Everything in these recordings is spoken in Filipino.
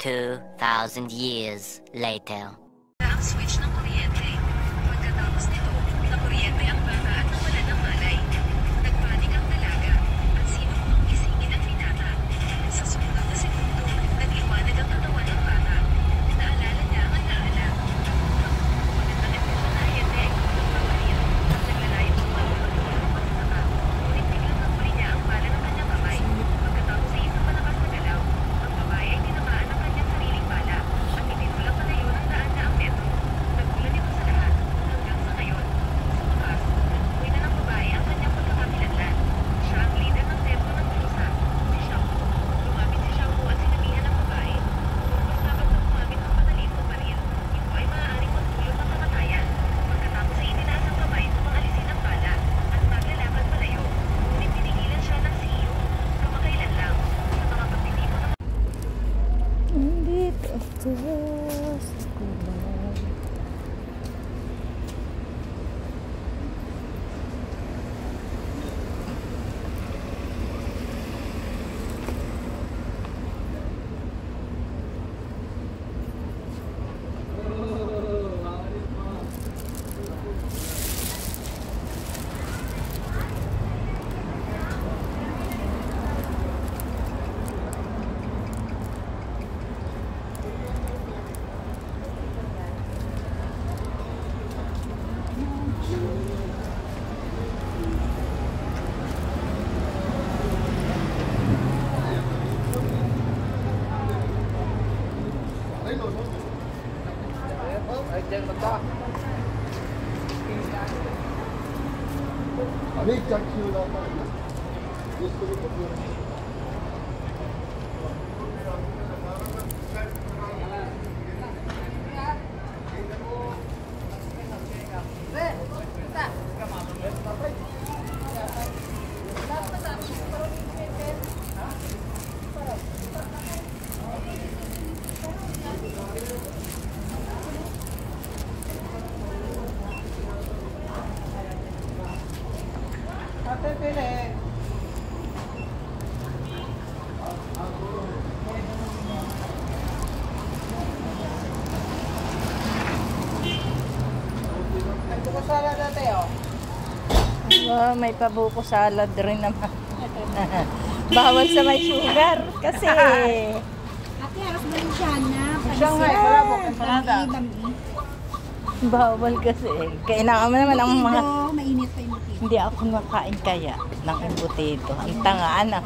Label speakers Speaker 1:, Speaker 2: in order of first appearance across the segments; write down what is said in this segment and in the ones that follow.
Speaker 1: 2,000 years later.
Speaker 2: Ang switch ng kuryente. Pagkatapos nito, nakuryente ang bata at nawala ng malay. Nagpanik ang dalaga at sino ang gisingin ang binata. Sa sumunod na segundo, nagliwanag ang katawan ng bata. Naalala niya ang alaala. Magandang epekto na ayete ay magpaparin. Naglalayong tumalong ng pagkataka. Ngunit biglang nahuli niya ang bala ng kanyang kamay. Pagkatapos ay isang malakas na galaw, ang babae ay tinamaan ng kanyang sariling bala at itinulak na yun ang daan na ang metro. Nagulan ito sa lahat hanggang sa ngayon. Sa wakas, nabuhay na ng babae ang kanyang pagkakakilanlan. Siya ang leader ng metro ng Tulusa, si Xiaopo. Lumapit si Xiaopo at sinabihan ng babae, kung mas dapat na gumamit ng patalim o baril, ito ay maaaring magdulot ng kamatayan. Pagkatapos ay itinaas ang kamay upang alisin ang bala at maglalakad palayo. Ngunit tinigilan siya ng CEO. Kamakailan lang, sa mga pagtitipon ng
Speaker 3: Nandito ako sa kulay. May pabuko salad rin naman. Bawal sa may sugar kasi
Speaker 4: Ate, harus beli sana.
Speaker 3: Shanghai, wala po empanada. Bawal kasi. Kailangan mo naman ang mga...
Speaker 4: Mainit pa yung motivo.
Speaker 3: Hindi ako kumakain kaya ng embutido. Ang tangaan ah.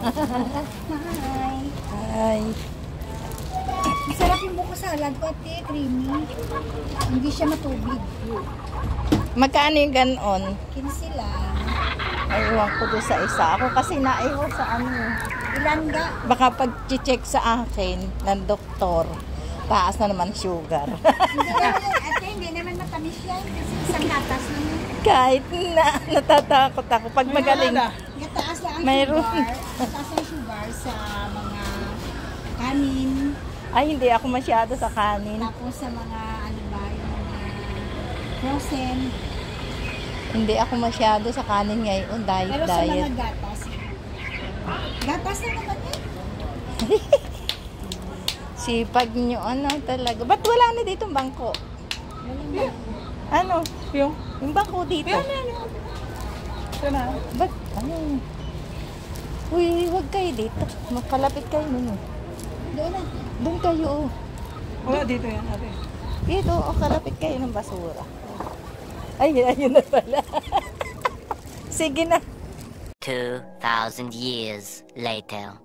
Speaker 4: Hi.
Speaker 3: Ay.
Speaker 4: Masarap yung buko salad ko, ate. Creamy. Hindi siya matubig.
Speaker 3: Magkano yung ganon?
Speaker 4: 15 lang.
Speaker 3: Aywan ko doon sa isa. Ako kasi naiwan sa ano.
Speaker 4: Ilan ga?
Speaker 3: Baka pag-check sa akin ng doktor, taas na naman sugar.
Speaker 4: Hindi naman, ate, hindi naman matamis yan. Kasi isang gatas naman.
Speaker 3: Kahit na natatakot ako pag magaling.
Speaker 4: Gataas lang ang
Speaker 3: Mayroon.
Speaker 4: sugar. Gataas ang sugar sa mga kanin.
Speaker 3: Ay, hindi ako masyado sa kanin.
Speaker 4: Tapos sa mga, ano ba, yung mga frozen.
Speaker 3: Hindi ako masyado sa kanin ngayon. Diet,
Speaker 4: Pero sa
Speaker 3: diet.
Speaker 4: mga gatas. Gatas na naman yan.
Speaker 3: Sipag nyo, ano talaga. Ba't wala na ditong bangko? Ano? Yung bangko dito.
Speaker 4: Yan.
Speaker 3: Ba't? Ano? Uy, huwag kayo dito. Makalapit kayo nun.
Speaker 4: Doon na.
Speaker 3: Doon kayo.
Speaker 5: Wala dito yan, ate.
Speaker 3: Dito, kalapit kayo ng basura. Ay, ayun na pala. Sige na.
Speaker 1: 2,000 years later.